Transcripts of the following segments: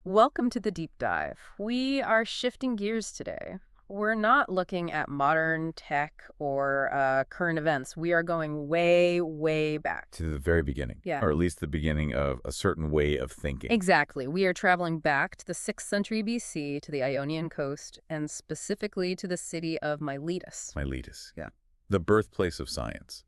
Welcome to the deep dive. We are shifting gears today. We're not looking at modern tech or current events. We are going way, way back. To the very beginning, Yeah. or at least the beginning of a certain way of thinking. Exactly. We are traveling back to the 6th century BC to the Ionian coast, and specifically to the city of Miletus. Miletus, yeah. The birthplace of science.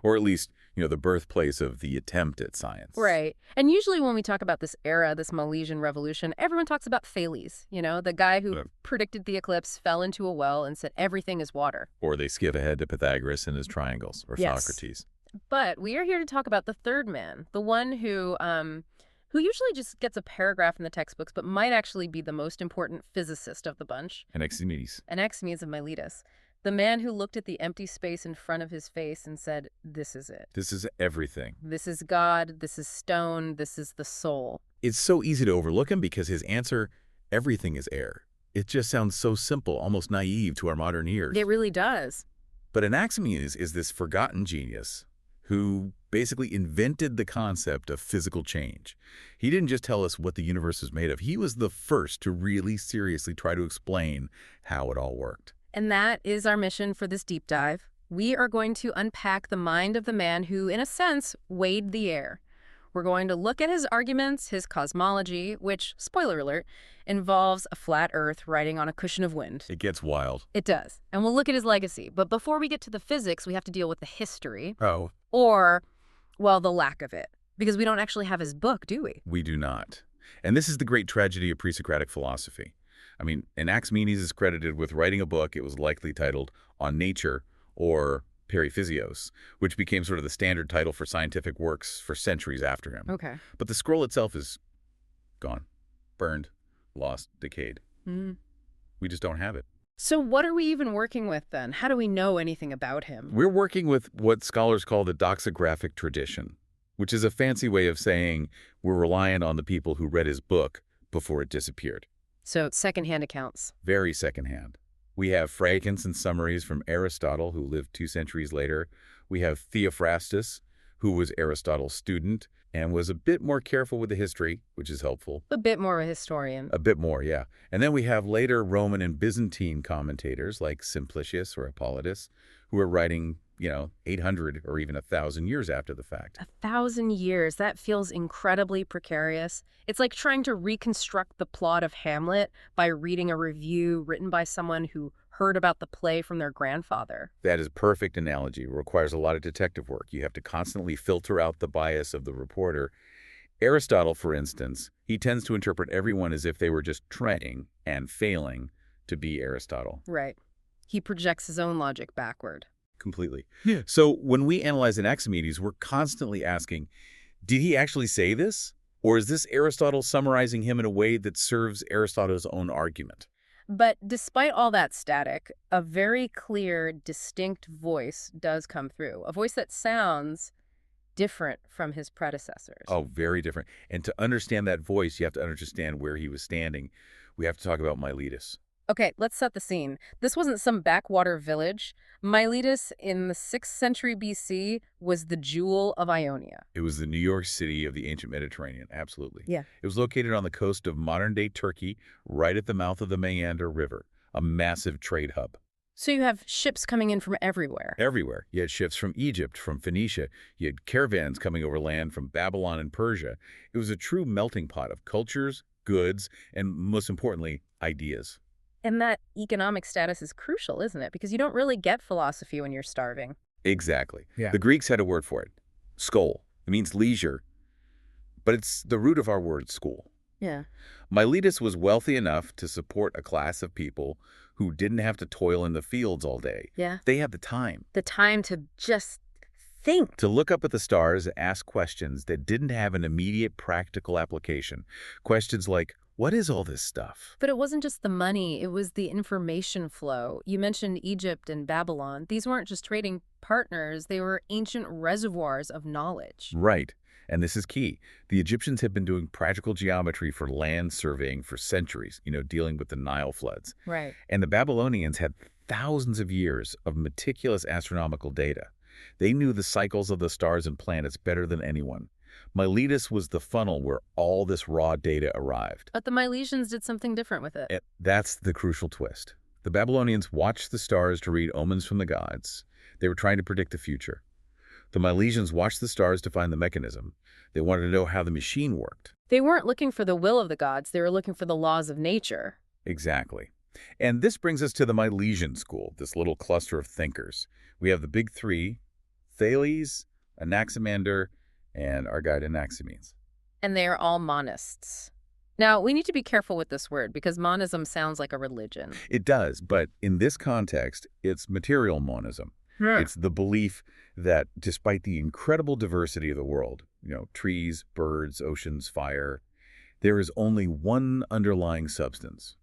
Or at least, the birthplace of the attempt at science. Right. And usually when we talk about this era, this Milesian revolution, everyone talks about Thales, the guy who predicted the eclipse, fell into a well, and said everything is water. Or they skip ahead to Pythagoras and his triangles, or Yes. Socrates. But we are here to talk about the third man, the one who usually just gets a paragraph in the textbooks, but might actually be the most important physicist of the bunch. Anaximenes. Anaximenes of Miletus. The man who looked at the empty space in front of his face and said, "This is it. This is everything. This is God. This is stone. This is the soul." It's so easy to overlook him because his answer, everything is air. It just sounds so simple, almost naive to our modern ears. It really does. But Anaximenes is this forgotten genius who basically invented the concept of physical change. He didn't just tell us what the universe is made of. He was the first to really seriously try to explain how it all worked. And that is our mission for this deep dive. We are going to unpack the mind of the man who, in a sense, weighed the air. We're going to look at his arguments, his cosmology, which, spoiler alert, involves a flat Earth riding on a cushion of wind. It gets wild. It does. And we'll look at his legacy. But before we get to the physics, we have to deal with the history. Oh. Or, well, the lack of it. Because we don't actually have his book, do we? We do not. And this is the great tragedy of pre-Socratic philosophy. Anaximenes is credited with writing a book. It was likely titled On Nature, or Periphysios, which became sort of the standard title for scientific works for centuries after him. Okay. But the scroll itself is gone, burned, lost, decayed. We just don't have it. So what are we even working with then? How do we know anything about him? We're working with what scholars call the doxographic tradition, which is a fancy way of saying we're reliant on the people who read his book before it disappeared. So secondhand accounts. Very secondhand. We have fragments and summaries from Aristotle, who lived 2 centuries later. We have Theophrastus, who was Aristotle's student and was a bit more careful with the history, which is helpful. A bit more of a historian. A bit more, yeah. And then we have later Roman and Byzantine commentators like Simplicius or Hippolytus, who are writing, 800 or even 1,000 years after the fact. 1,000 years. That feels incredibly precarious. It's like trying to reconstruct the plot of Hamlet by reading a review written by someone who heard about the play from their grandfather. That is a perfect analogy. It requires a lot of detective work. You have to constantly filter out the bias of the reporter. Aristotle, for instance, he tends to interpret everyone as if they were just trying and failing to be Aristotle. Right. He projects his own logic backward. Completely. Yeah. So when we analyze Anaximenes, we're constantly asking, did he actually say this? Or is this Aristotle summarizing him in a way that serves Aristotle's own argument? But despite all that static, a very clear, distinct voice does come through. A voice that sounds different from his predecessors. Oh, very different. And to understand that voice, you have to understand where he was standing. We have to talk about Miletus. Okay, let's set the scene. This wasn't some backwater village. Miletus in the 6th century BC was the jewel of Ionia. It was the New York City of the ancient Mediterranean, absolutely. Yeah. It was located on the coast of modern-day Turkey, right at the mouth of the Meander River, a massive trade hub. So you have ships coming in from everywhere. Everywhere. You had ships from Egypt, from Phoenicia. You had caravans coming over land from Babylon and Persia. It was a true melting pot of cultures, goods, and most importantly, ideas. And that economic status is crucial, isn't it? Because you don't really get philosophy when you're starving. Exactly. Yeah. The Greeks had a word for it, skol. It means leisure, but it's the root of our word school. Yeah. Miletus was wealthy enough to support a class of people who didn't have to toil in the fields all day. Yeah. They had the time. The time to just think. To look up at the stars and ask questions that didn't have an immediate practical application. Questions like, what is all this stuff? But it wasn't just the money, it was the information flow. You mentioned Egypt and Babylon. These weren't just trading partners, they were ancient reservoirs of knowledge. Right. And this is key. The Egyptians had been doing practical geometry for land surveying for centuries, dealing with the Nile floods. Right. And the Babylonians had thousands of years of meticulous astronomical data. They knew the cycles of the stars and planets better than anyone. Miletus was the funnel where all this raw data arrived. But the Milesians did something different with it. That's the crucial twist. The Babylonians watched the stars to read omens from the gods. They were trying to predict the future. The Milesians watched the stars to find the mechanism. They wanted to know how the machine worked. They weren't looking for the will of the gods. They were looking for the laws of nature. Exactly. And this brings us to the Milesian School, this little cluster of thinkers. We have the big three, Thales, Anaximander, and our guide Anaximenes. And they are all monists. Now, we need to be careful with this word because monism sounds like a religion. It does, but in this context, it's material monism. It's the belief that despite the incredible diversity of the world, trees, birds, oceans, fire, there is only one underlying substance,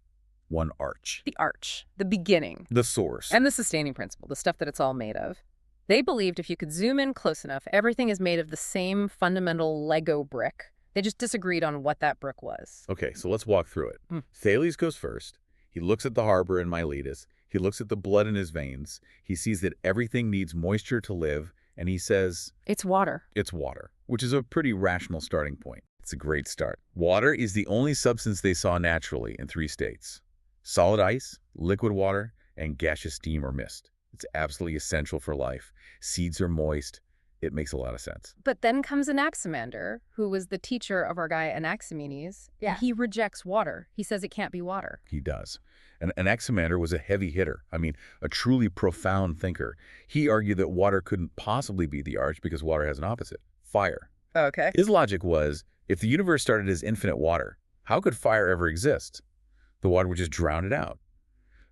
one arche. The arche, the beginning. The source. And the sustaining principle, the stuff that it's all made of. They believed if you could zoom in close enough, everything is made of the same fundamental Lego brick. They just disagreed on what that brick was. Okay, so let's walk through it. Thales goes first. He looks at the harbor in Miletus. He looks at the blood in his veins. He sees that everything needs moisture to live, and he says, it's water. It's water, which is a pretty rational starting point. It's a great start. Water is the only substance they saw naturally in three states: solid ice, liquid water, and gaseous steam or mist. It's absolutely essential for life. Seeds are moist. It makes a lot of sense. But then comes Anaximander, who was the teacher of our guy Anaximenes. Yeah. He rejects water. He says it can't be water. He does. And Anaximander was a heavy hitter. A truly profound thinker. He argued that water couldn't possibly be the arche because water has an opposite: fire. Okay. His logic was, if the universe started as infinite water, how could fire ever exist? The water would just drown it out.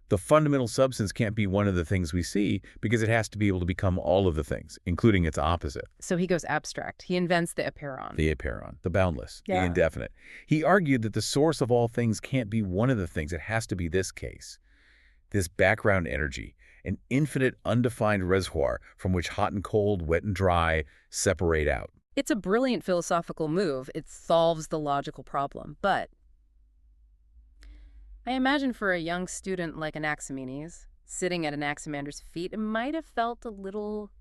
The fundamental substance can't be one of the things we see because it has to be able to become all of the things, including its opposite. So he goes abstract. He invents the apeiron. The apeiron, the boundless, the indefinite. He argued that the source of all things can't be one of the things. It has to be this case. This background energy, an infinite undefined reservoir from which hot and cold, wet and dry separate out. It's a brilliant philosophical move. It solves the logical problem. But I imagine for a young student like Anaximenes, sitting at Anaximander's feet, it might have felt a little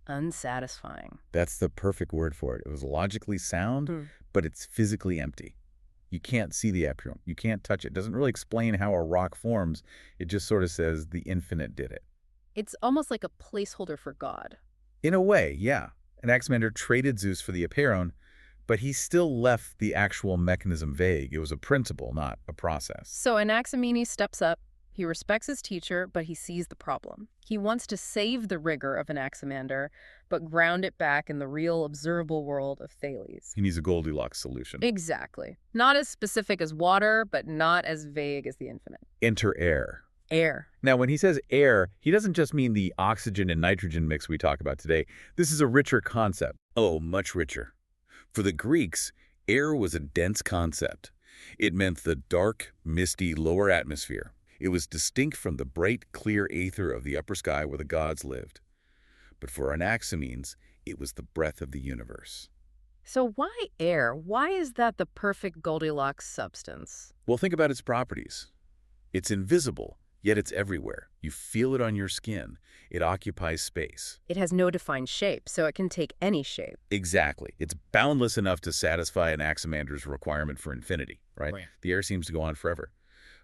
unsatisfying. That's the perfect word for it. It was logically sound, but it's physically empty. You can't see the apeiron. You can't touch it. It doesn't really explain how a rock forms. It just sort of says the infinite did it. It's almost like a placeholder for God. In a way, yeah. Anaximander traded Zeus for the apeiron, but he still left the actual mechanism vague. It was a principle, not a process. So Anaximenes steps up. He respects his teacher, but he sees the problem. He wants to save the rigor of Anaximander, but ground it back in the real, observable world of Thales. He needs a Goldilocks solution. Exactly. Not as specific as water, but not as vague as the infinite. Enter air. Air. Now, when he says air, he doesn't just mean the oxygen and nitrogen mix we talk about today. This is a richer concept. Oh, much richer. For the Greeks, air was a dense concept. It meant the dark, misty lower atmosphere. It was distinct from the bright, clear aether of the upper sky where the gods lived. But for Anaximenes, it was the breath of the universe. So why air? Why is that the perfect Goldilocks substance? Well, think about its properties. It's invisible, yet it's everywhere. You feel it on your skin. It occupies space. It has no defined shape, so it can take any shape. Exactly. It's boundless enough to satisfy Anaximander's requirement for infinity, right? The air seems to go on forever.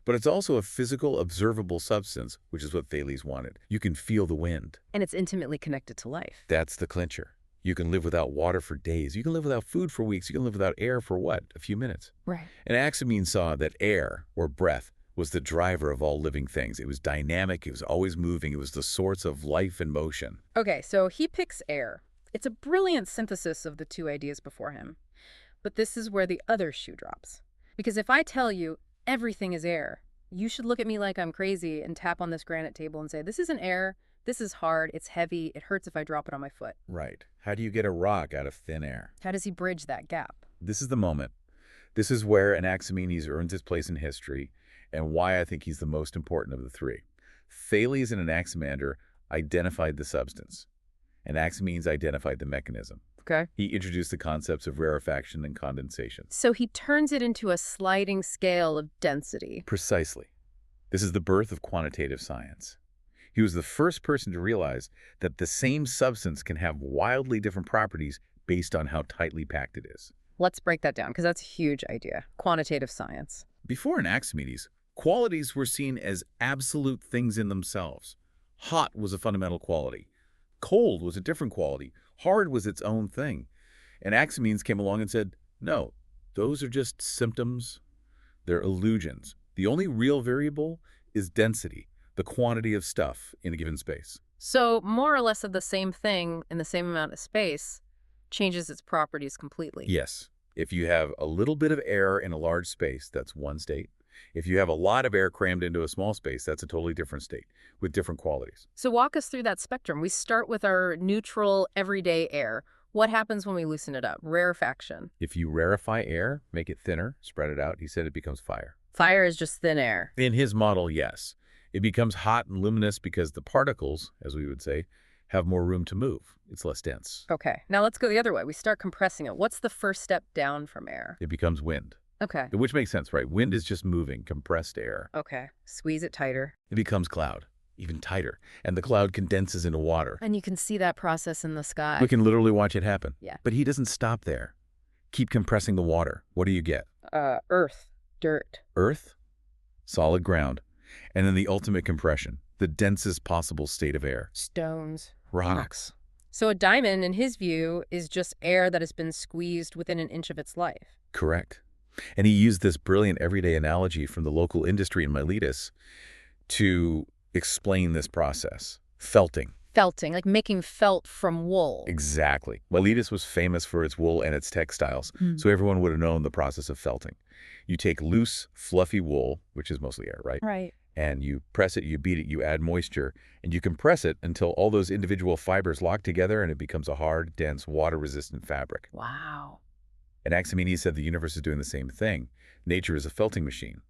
But it's also a physical, observable substance, which is what Thales wanted. You can feel the wind. And it's intimately connected to life. That's the clincher. You can live without water for days. You can live without food for weeks. You can live without air for what? A few minutes. Right. And Anaximenes saw that air, or breath, was the driver of all living things. It was dynamic. It was always moving. It was the source of life and motion. Okay, so he picks air. It's a brilliant synthesis of the two ideas before him. But this is where the other shoe drops. Because if I tell you everything is air, you should look at me like I'm crazy and tap on this granite table and say, this isn't air, this is hard, it's heavy, it hurts if I drop it on my foot. Right. How do you get a rock out of thin air? How does he bridge that gap? This is the moment. This is where Anaximenes earns his place in history and why I think he's the most important of the three. Thales and Anaximander identified the substance. Anaximenes identified the mechanism. Okay. He introduced the concepts of rarefaction and condensation. So he turns it into a sliding scale of density. Precisely. This is the birth of quantitative science. He was the first person to realize that the same substance can have wildly different properties based on how tightly packed it is. Let's break that down, because that's a huge idea. Quantitative science. Before Anaximenes, qualities were seen as absolute things in themselves. Hot was a fundamental quality. Cold was a different quality. Hard was its own thing. And Anaximenes came along and said, no, those are just symptoms. They're illusions. The only real variable is density, the quantity of stuff in a given space. So more or less of the same thing in the same amount of space changes its properties completely. Yes. If you have a little bit of air in a large space, that's one state. If you have a lot of air crammed into a small space, that's a totally different state with different qualities. So walk us through that spectrum. We start with our neutral, everyday air. What happens when we loosen it up? Rarefaction. If you rarefy air, make it thinner, spread it out, he said it becomes fire. Fire is just thin air. In his model, yes. It becomes hot and luminous because the particles, as we would say, have more room to move. It's less dense. Okay, now let's go the other way. We start compressing it. What's the first step down from air? It becomes wind. Okay. Which makes sense, right? Wind is just moving, compressed air. Okay. Squeeze it tighter. It becomes cloud, even tighter. And the cloud condenses into water. And you can see that process in the sky. We can literally watch it happen. Yeah. But he doesn't stop there. Keep compressing the water. What do you get? Earth. Dirt. Earth, solid ground. And then the ultimate compression, the densest possible state of air. Stones. Rocks. So a diamond, in his view, is just air that has been squeezed within an inch of its life. Correct. And he used this brilliant everyday analogy from the local industry in Miletus to explain this process. Felting. Felting, like making felt from wool. Exactly. Miletus was famous for its wool and its textiles, so everyone would have known the process of felting. You take loose, fluffy wool, which is mostly air, right? Right. And you press it, you beat it, you add moisture, and you compress it until all those individual fibers lock together and it becomes a hard, dense, water-resistant fabric. Wow. And Anaximenes said the universe is doing the same thing. Nature is a felting machine.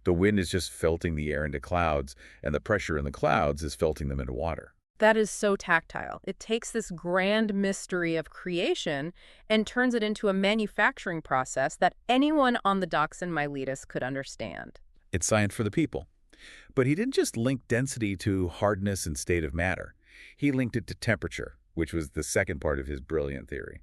The wind is just felting the air into clouds, and the pressure in the clouds is felting them into water. That is so tactile. It takes this grand mystery of creation and turns it into a manufacturing process that anyone on the docks in Miletus could understand. It's science for the people. But he didn't just link density to hardness and state of matter. He linked it to temperature, which was the second part of his brilliant theory.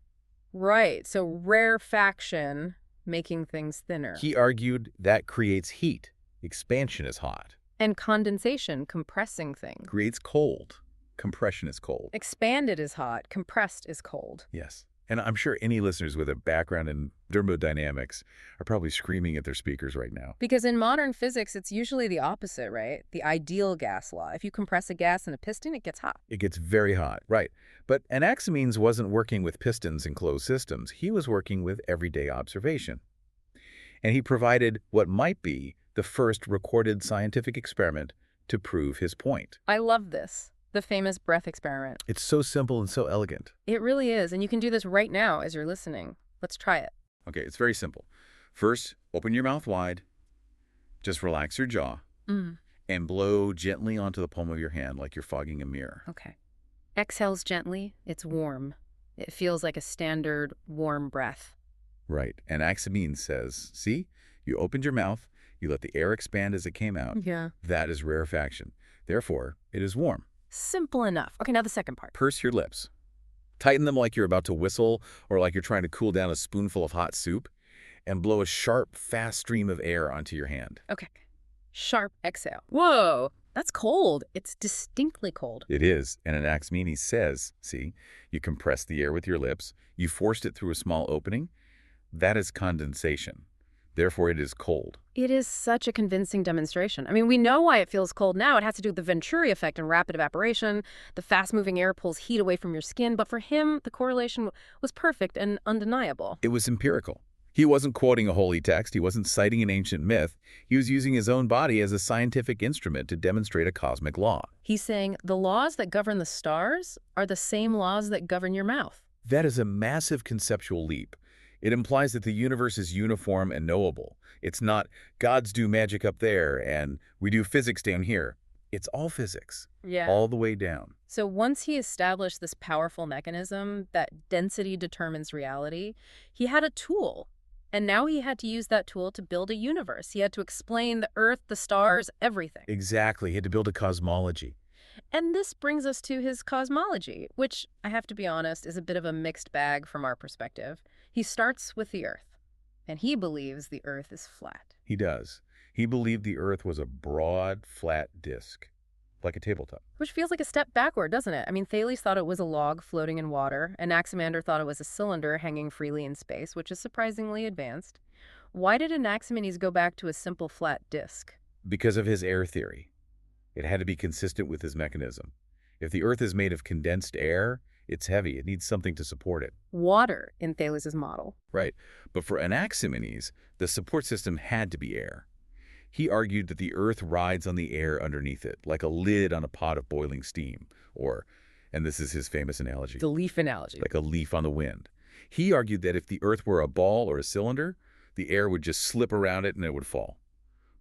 Right. So rarefaction, making things thinner. He argued that creates heat. Expansion is hot. And condensation, compressing things. Creates cold. Compression is cold. Expanded is hot, compressed is cold. Yes. And I'm sure any listeners with a background in thermodynamics are probably screaming at their speakers right now. Because in modern physics, it's usually the opposite, right? The ideal gas law. If you compress a gas in a piston, it gets hot. It gets very hot, right. But Anaximenes wasn't working with pistons in closed systems. He was working with everyday observation. And he provided what might be the first recorded scientific experiment to prove his point. I love this. The famous breath experiment. It's so simple and so elegant. It really is, and you can do this right now as you're listening. Let's try it. Okay, it's very simple. First, open your mouth wide. Just relax your jaw. And blow gently onto the palm of your hand like you're fogging a mirror. Okay. Exhales gently. It's warm. It feels like a standard warm breath. Right. And Anaximenes says, see, you opened your mouth, you let the air expand as it came out. Yeah. That is rarefaction. Therefore, it is warm. Simple enough. Okay, now the second part. Purse your lips. Tighten them like you're about to whistle or like you're trying to cool down a spoonful of hot soup, and blow a sharp, fast stream of air onto your hand. Okay. Sharp exhale. Whoa, that's cold. It's distinctly cold. It is. And Anaximenes says, see, you compressed the air with your lips, you forced it through a small opening. That is condensation. Therefore, it is cold. It is such a convincing demonstration. I mean, we know why it feels cold now. It has to do with the Venturi effect and rapid evaporation. The fast-moving air pulls heat away from your skin. But for him, the correlation was perfect and undeniable. It was empirical. He wasn't quoting a holy text. He wasn't citing an ancient myth. He was using his own body as a scientific instrument to demonstrate a cosmic law. He's saying the laws that govern the stars are the same laws that govern your mouth. That is a massive conceptual leap. It implies that the universe is uniform and knowable. It's not gods do magic up there and we do physics down here. It's all physics, all the way down. So once he established this powerful mechanism that density determines reality, he had a tool. And now he had to use that tool to build a universe. He had to explain the Earth, the stars, everything. Exactly. He had to build a cosmology. And this brings us to his cosmology, which, I have to be honest, is a bit of a mixed bag from our perspective. He starts with the Earth, and he believes the Earth is flat. He does. He believed the Earth was a broad, flat disk, like a tabletop. Which feels like a step backward, doesn't it? I mean, Thales thought it was a log floating in water, and Anaximander thought it was a cylinder hanging freely in space, which is surprisingly advanced. Why did Anaximenes go back to a simple flat disk? Because of his air theory. It had to be consistent with his mechanism. If the Earth is made of condensed air, it's heavy. It needs something to support it. Water in Thales' model. Right. But for Anaximenes, the support system had to be air. He argued that the Earth rides on the air underneath it, like a lid on a pot of boiling steam, or, and this is his famous analogy, The leaf analogy. like a leaf on the wind. He argued that if the Earth were a ball or a cylinder, the air would just slip around it and it would fall.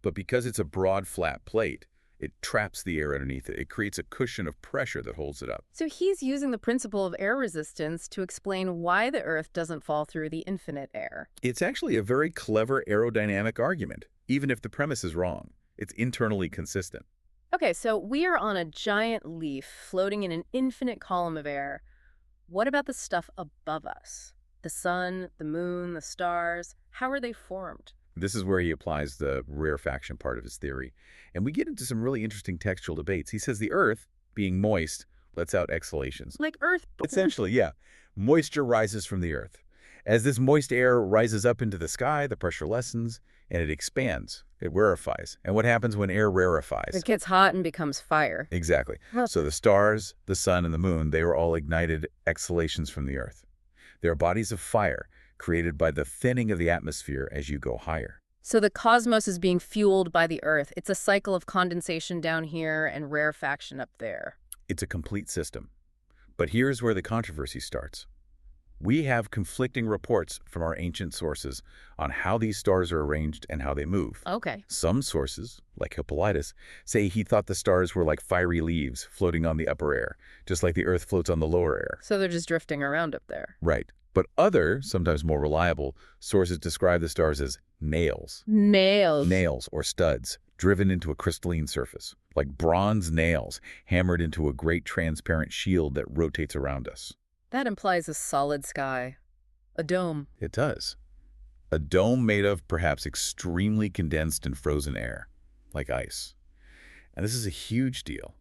But because it's a broad, flat plate, it traps the air underneath it. It creates a cushion of pressure that holds it up. So he's using the principle of air resistance to explain why the Earth doesn't fall through the infinite air. It's actually a very clever aerodynamic argument, even if the premise is wrong. It's internally consistent. Okay, so we are on a giant leaf floating in an infinite column of air. What about the stuff above us? The sun, the moon, the stars, how are they formed? This is where he applies the rarefaction part of his theory. And we get into some really interesting textual debates. He says the Earth, being moist, lets out exhalations. Like Earth. Essentially, yeah. Moisture rises from the Earth. As this moist air rises up into the sky, the pressure lessens, and it expands. It rarefies. And what happens when air rarefies? It gets hot and becomes fire. Exactly. So the stars, the sun, and the moon, they were all ignited exhalations from the Earth. They are bodies of fire created by the thinning of the atmosphere as you go higher. So the cosmos is being fueled by the Earth. It's a cycle of condensation down here and rarefaction up there. It's a complete system. But here's where the controversy starts. We have conflicting reports from our ancient sources on how these stars are arranged and how they move. Okay. Some sources, like Miletus, say he thought the stars were like fiery leaves floating on the upper air, just like the Earth floats on the lower air. So they're just drifting around up there. Right. But other, sometimes more reliable, sources describe the stars as nails. Nails. Nails, or studs, driven into a crystalline surface, like bronze nails hammered into a great transparent shield that rotates around us. That implies a solid sky. A dome. It does. A dome made of perhaps extremely condensed and frozen air, like ice. And this is a huge deal,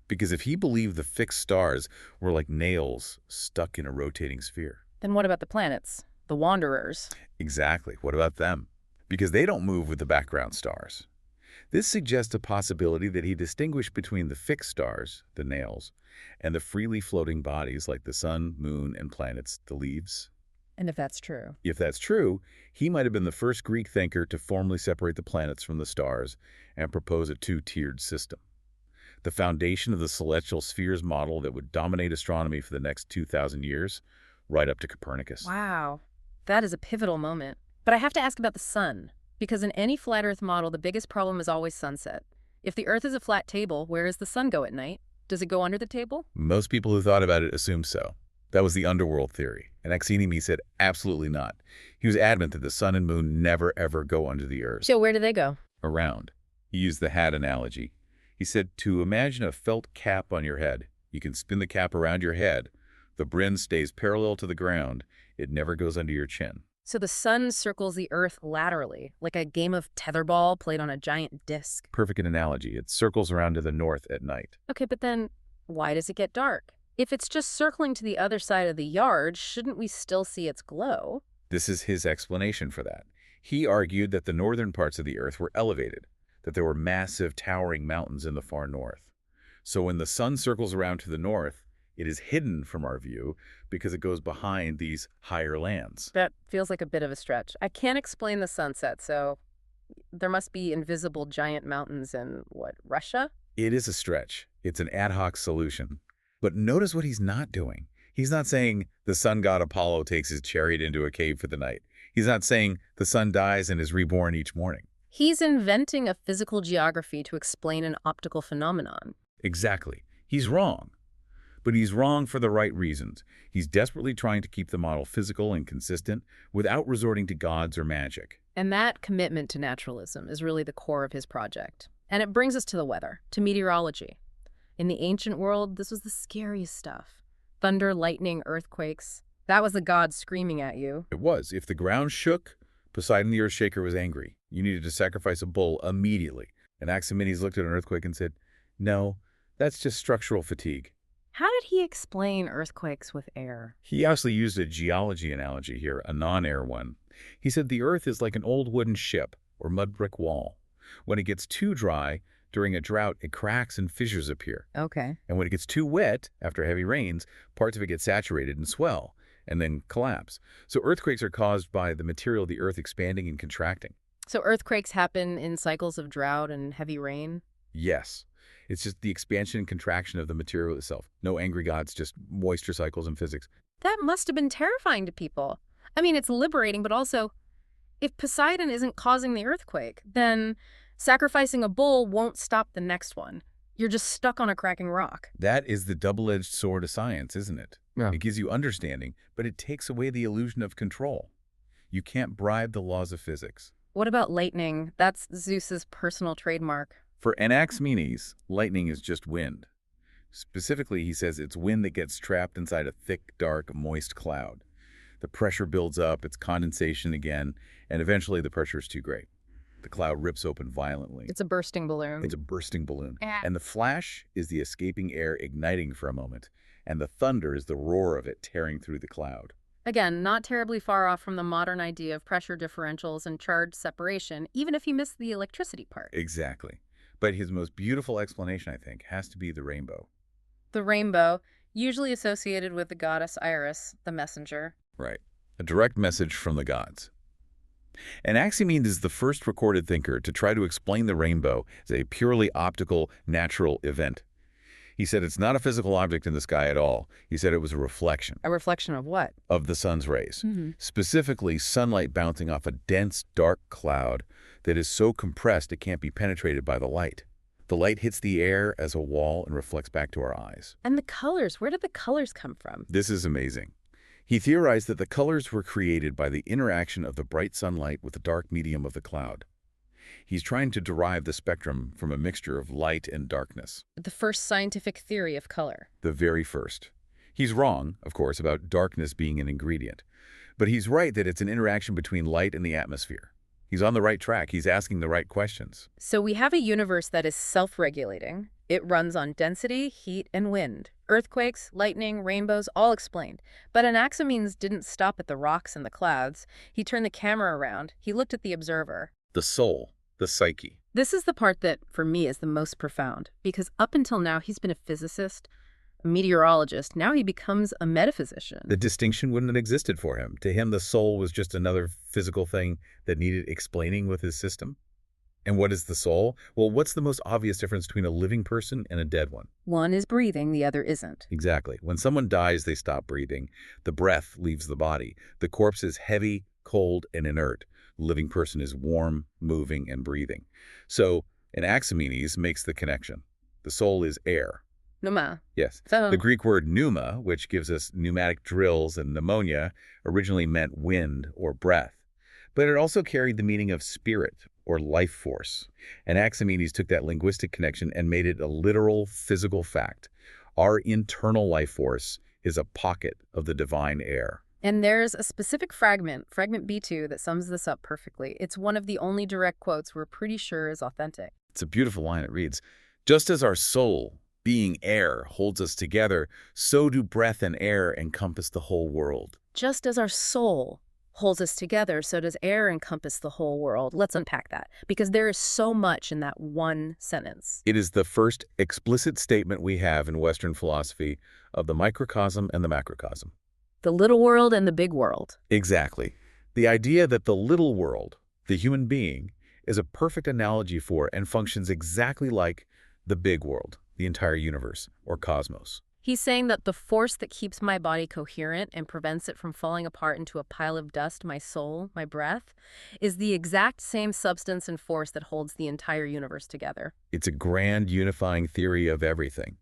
because if he believed the fixed stars were like nails stuck in a rotating sphere. Then what about the planets? The wanderers? Exactly. What about them? Because they don't move with the background stars. This suggests a possibility that he distinguished between the fixed stars, the nails, and the freely floating bodies like the sun, moon, and planets, the leaves. And if that's true? If that's true, he might have been the first Greek thinker to formally separate the planets from the stars and propose a two-tiered system. The foundation of the celestial spheres model that would dominate astronomy for the next 2,000 years, right up to Copernicus. Wow. That is a pivotal moment. But I have to ask about the sun, because in any flat Earth model, the biggest problem is always sunset. If the Earth is a flat table, where does the sun go at night? Does it go under the table? Most people who thought about it assumed so. That was the underworld theory. And Anaximenes said absolutely not. He was adamant that the sun and moon never, ever go under the Earth. So where do they go? Around. He used the hat analogy. He said to imagine a felt cap on your head. You can spin the cap around your head. The brim stays parallel to the ground. It never goes under your chin. So the sun circles the Earth laterally, like a game of tetherball played on a giant disk. Perfect analogy. It circles around to the north at night. Okay, but then why does it get dark? If it's just circling to the other side of the yard, shouldn't we still see its glow? This is his explanation for that. He argued that the northern parts of the Earth were elevated, that there were massive towering mountains in the far north. So when the sun circles around to the north, it is hidden from our view because it goes behind these higher lands. That feels like a bit of a stretch. I can't explain the sunset, so there must be invisible giant mountains in, what, Russia? It is a stretch. It's an ad hoc solution. But notice what he's not doing. He's not saying the sun god Apollo takes his chariot into a cave for the night. He's not saying the sun dies and is reborn each morning. He's inventing a physical geography to explain an optical phenomenon. Exactly. He's wrong. But he's wrong for the right reasons. He's desperately trying to keep the model physical and consistent without resorting to gods or magic. And that commitment to naturalism is really the core of his project. And it brings us to the weather, to meteorology. In the ancient world, this was the scariest stuff. Thunder, lightning, earthquakes. That was the gods screaming at you. It was. If the ground shook, Poseidon the Earthshaker was angry. You needed to sacrifice a bull immediately. And Anaximenes looked at an earthquake and said, "No, that's just structural fatigue." How did he explain earthquakes with air? He actually used a geology analogy here, a non-air one. He said the Earth is like an old wooden ship or mud brick wall. When it gets too dry, during a drought, it cracks and fissures appear. Okay. And when it gets too wet, after heavy rains, parts of it get saturated and swell, and then collapse. So earthquakes are caused by the material of the Earth expanding and contracting. So earthquakes happen in cycles of drought and heavy rain? Yes. It's just the expansion and contraction of the material itself. No angry gods, just moisture cycles and physics. That must have been terrifying to people. I mean, it's liberating, but also, if Poseidon isn't causing the earthquake, then sacrificing a bull won't stop the next one. You're just stuck on a cracking rock. That is the double-edged sword of science, isn't it? Yeah. It gives you understanding, but it takes away the illusion of control. You can't bribe the laws of physics. What about lightning? That's Zeus's personal trademark. For Anaximenes, lightning is just wind. Specifically, he says it's wind that gets trapped inside a thick, dark, moist cloud. The pressure builds up, it's condensation again, and eventually the pressure is too great. The cloud rips open violently. It's a bursting balloon. It's a bursting balloon. Yeah. And the flash is the escaping air igniting for a moment, and the thunder is the roar of it tearing through the cloud. Again, not terribly far off from the modern idea of pressure differentials and charge separation, even if you miss the electricity part. Exactly. But his most beautiful explanation, I think, has to be the rainbow. The rainbow, usually associated with the goddess Iris, the messenger. Right. A direct message from the gods. Anaximenes is the first recorded thinker to try to explain the rainbow as a purely optical, natural event. He said it's not a physical object in the sky at all. He said it was a reflection. A reflection of what? Of the sun's rays. Specifically, sunlight bouncing off a dense, dark cloud that is so compressed it can't be penetrated by the light. The light hits the air as a wall and reflects back to our eyes. And the colors, where did the colors come from? This is amazing. He theorized that the colors were created by the interaction of the bright sunlight with the dark medium of the cloud. He's trying to derive the spectrum from a mixture of light and darkness. The first scientific theory of color. The very first. He's wrong, of course, about darkness being an ingredient. But he's right that it's an interaction between light and the atmosphere. He's on the right track. He's asking the right questions. So we have a universe that is self-regulating. It runs on density, heat, and wind. Earthquakes, lightning, rainbows, all explained. But Anaximenes didn't stop at the rocks and the clouds. He turned the camera around. He looked at the observer. The soul, the psyche. This is the part that, for me, is the most profound. Because up until now, he's been a physicist, a meteorologist. Now he becomes a metaphysician. The distinction wouldn't have existed for him. To him, the soul was just another physical thing that needed explaining with his system. And what is the soul? Well, what's the most obvious difference between a living person and a dead one? One is breathing, the other isn't. Exactly. When someone dies, they stop breathing. The breath leaves the body. The corpse is heavy, cold, and inert. The living person is warm, moving, and breathing. So, Anaximenes makes the connection. The soul is air. Pneuma. Yes. So, The Greek word pneuma, which gives us pneumatic drills and pneumonia, originally meant wind or breath. But it also carried the meaning of spirit or life force. Anaximenes took that linguistic connection and made it a literal physical fact. Our internal life force is a pocket of the divine air. and there's a specific fragment B2, that sums this up perfectly. It's one of the only direct quotes we're pretty sure is authentic. It's a beautiful line. It reads, "Just as our soul, being air, holds us together, so do breath and air encompass the whole world." Just as our soul holds us together, so does air encompass the whole world. Let's unpack that, because there is so much in that one sentence. It is the first explicit statement we have in Western philosophy of the microcosm and the macrocosm. The little world and the big world. Exactly. The idea that the little world, the human being, is a perfect analogy for and functions exactly like the big world, the entire universe, or cosmos. He's saying that the force that keeps my body coherent and prevents it from falling apart into a pile of dust, my soul, my breath, is the exact same substance and force that holds the entire universe together. It's a grand unifying theory of everything.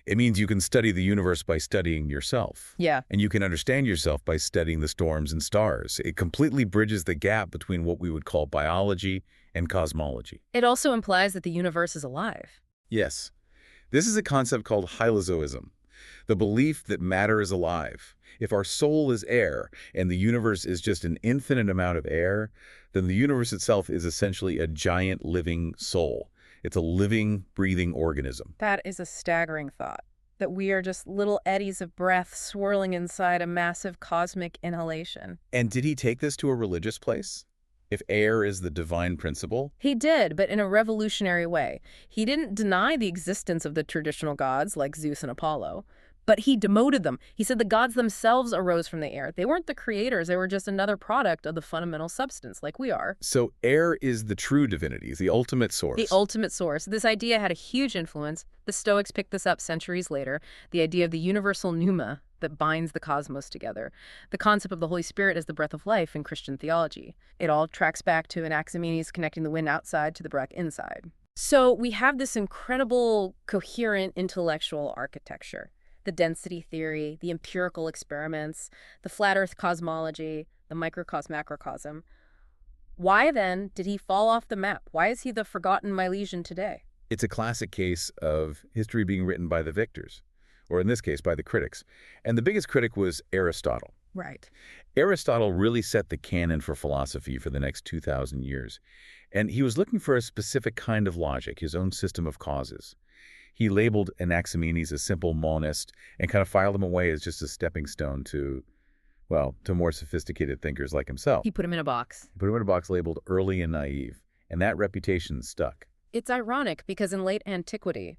It means you can study the universe by studying yourself. Yeah. And you can understand yourself by studying the storms and stars. It completely bridges the gap between what we would call biology and cosmology. It also implies that the universe is alive. Yes. This is a concept called hylozoism, the belief that matter is alive. If our soul is air and the universe is just an infinite amount of air, then the universe itself is essentially a giant living soul. It's a living, breathing organism. That is a staggering thought, that we are just little eddies of breath swirling inside a massive cosmic inhalation. And did he take this to a religious place? If air is the divine principle? He did, but in a revolutionary way. He didn't deny the existence of the traditional gods like Zeus and Apollo, but he demoted them. He said the gods themselves arose from the air. They weren't the creators. They were just another product of the fundamental substance, like we are. So air is the true divinity, the ultimate source. The ultimate source. This idea had a huge influence. The Stoics picked this up centuries later, the idea of the universal pneuma that binds the cosmos together, the concept of the Holy Spirit as the breath of life in Christian theology. It all tracks back to Anaximenes connecting the wind outside to the breath inside. So we have this incredible, coherent intellectual architecture. The density theory, the empirical experiments, the flat earth cosmology, the microcosm-macrocosm. Why then did he fall off the map? Why is he the forgotten Milesian today? It's a classic case of history being written by the victors, or in this case, by the critics. And the biggest critic was Aristotle. Right. Aristotle really set the canon for philosophy for the next 2,000 years. And he was looking for a specific kind of logic, his own system of causes. He labeled Anaximenes a simple monist and kind of filed him away as just a stepping stone to, well, to more sophisticated thinkers like himself. He put him in a box. He put him in a box labeled early and naive, and that reputation stuck. It's ironic because in late antiquity,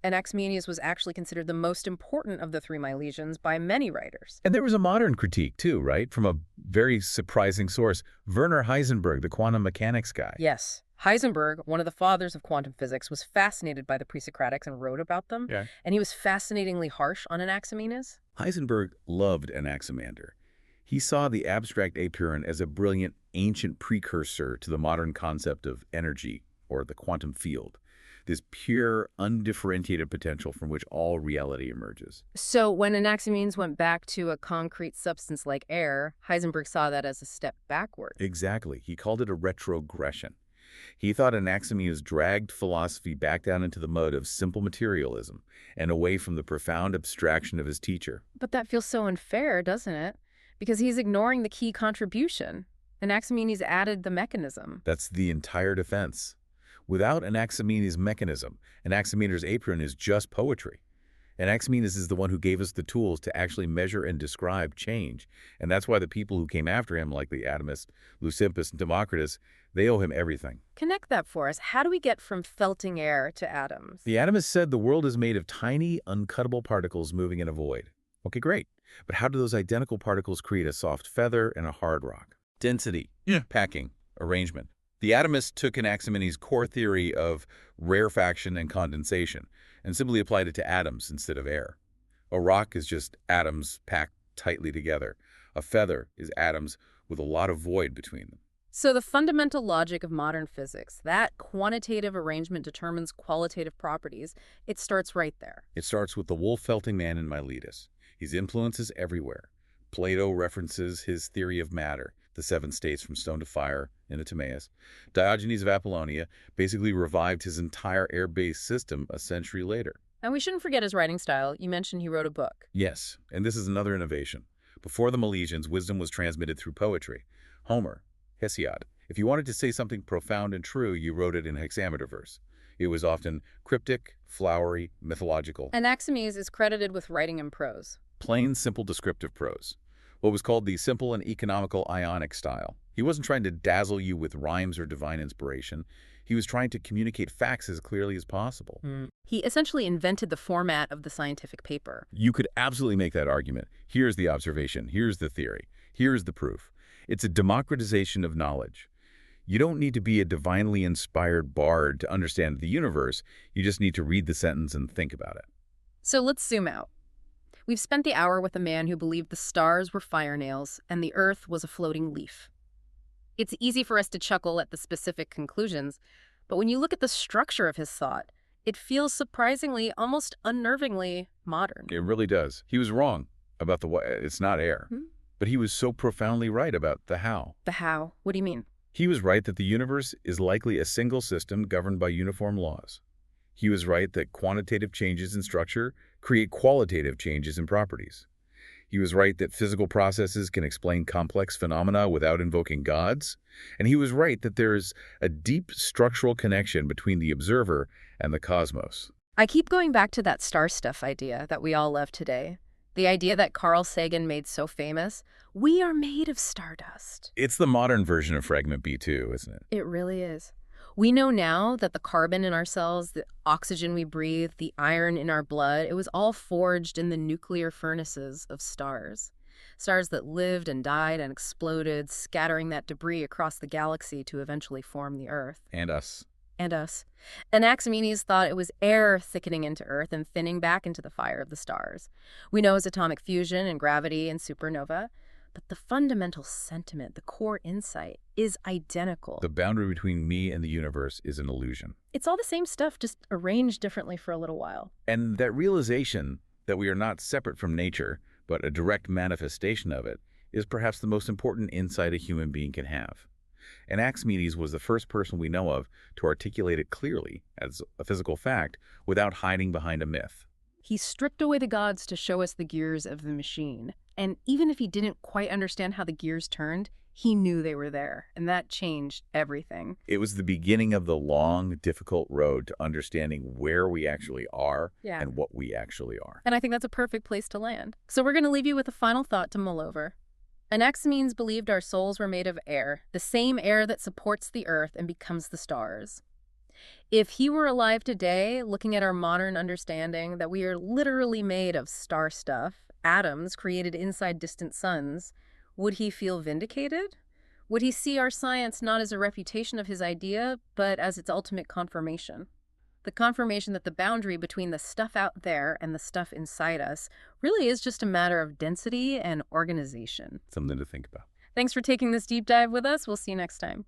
Anaximenes was actually considered the most important of the three Milesians by many writers. And there was a modern critique too, right? From a very surprising source, Werner Heisenberg, the quantum mechanics guy. Yes. Heisenberg, one of the fathers of quantum physics, was fascinated by the pre-Socratics and wrote about them. Yeah. And he was fascinatingly harsh on Anaximenes. Heisenberg loved Anaximander. He saw the abstract apeiron as a brilliant ancient precursor to the modern concept of energy, or the quantum field. This pure, undifferentiated potential from which all reality emerges. So when Anaximenes went back to a concrete substance like air, Heisenberg saw that as a step backward. Exactly. He called it a retrogression. He thought Anaximenes dragged philosophy back down into the mud of simple materialism and away from the profound abstraction of his teacher. But that feels so unfair, doesn't it? Because he's ignoring the key contribution. Anaximenes added the mechanism. That's the entire defense. Without Anaximenes' mechanism, Anaximander's apeiron is just poetry. Anaximenes is the one who gave us the tools to actually measure and describe change. And that's why the people who came after him, like the atomists, Leucippus and Democritus, they owe him everything. Connect that for us. How do we get from felting air to atoms? The atomists said the world is made of tiny, uncuttable particles moving in a void. Okay, great. But how do those identical particles create a soft feather and a hard rock? Density, packing, arrangement. The atomists took Anaximenes' core theory of rarefaction and condensation and simply applied it to atoms instead of air. A rock is just atoms packed tightly together. A feather is atoms with a lot of void between them. So the fundamental logic of modern physics, that quantitative arrangement determines qualitative properties, it starts right there. It starts with the wolf-felting man in Miletus. His influence is everywhere. Plato references his theory of matter, the 7 states from stone to fire, in the Timaeus. Diogenes of Apollonia basically revived his entire air-based system a century later. And we shouldn't forget his writing style. You mentioned he wrote a book. Yes, and this is another innovation. Before the Milesians, wisdom was transmitted through poetry. Homer, Hesiod. If you wanted to say something profound and true, you wrote it in hexameter verse. It was often cryptic, flowery, mythological. Anaximenes is credited with writing in prose. Plain, simple, descriptive prose. What was called the simple and economical Ionic style. He wasn't trying to dazzle you with rhymes or divine inspiration. He was trying to communicate facts as clearly as possible. He essentially invented the format of the scientific paper. You could absolutely make that argument. Here's the observation. Here's the theory. Here's the proof. It's a democratization of knowledge. You don't need to be a divinely inspired bard to understand the universe. You just need to read the sentence and think about it. So let's zoom out. We've spent the hour with a man who believed the stars were fire nails and the earth was a floating leaf. It's easy for us to chuckle at the specific conclusions, but when you look at the structure of his thought, it feels surprisingly, almost unnervingly modern. It really does. He was wrong about the why. It's not air. But he was so profoundly right about the how. The how? What do you mean? He was right that the universe is likely a single system governed by uniform laws. He was right that quantitative changes in structure create qualitative changes in properties. He was right that physical processes can explain complex phenomena without invoking gods. And he was right that there is a deep structural connection between the observer and the cosmos. I keep going back to that star stuff idea that we all love today. The idea that Carl Sagan made so famous. We are made of stardust. It's the modern version of fragment B2, isn't it? It really is. We know now that the carbon in our cells, the oxygen we breathe, the iron in our blood, it was all forged in the nuclear furnaces of stars. Stars that lived and died and exploded, scattering that debris across the galaxy to eventually form the Earth. And us. And us. Anaximenes thought it was air thickening into Earth and thinning back into the fire of the stars. We know it's atomic fusion and gravity and supernova. But the fundamental sentiment, the core insight, is identical. The boundary between me and the universe is an illusion. It's all the same stuff, just arranged differently for a little while. And that realization that we are not separate from nature, but a direct manifestation of it, is perhaps the most important insight a human being can have. Anaximenes was the first person we know of to articulate it clearly as a physical fact without hiding behind a myth. He stripped away the gods to show us the gears of the machine. And even if he didn't quite understand how the gears turned, he knew they were there, and that changed everything. It was the beginning of the long, difficult road to understanding where we actually are and what we actually are. And I think that's a perfect place to land. So we're going to leave you with a final thought to mull over. Anaximenes believed our souls were made of air, the same air that supports the earth and becomes the stars. If he were alive today, looking at our modern understanding that we are literally made of star stuff, atoms created inside distant suns, would he feel vindicated? Would he see our science not as a refutation of his idea, but as its ultimate confirmation? The confirmation that the boundary between the stuff out there and the stuff inside us really is just a matter of density and organization. Something to think about. Thanks for taking this deep dive with us. We'll see you next time.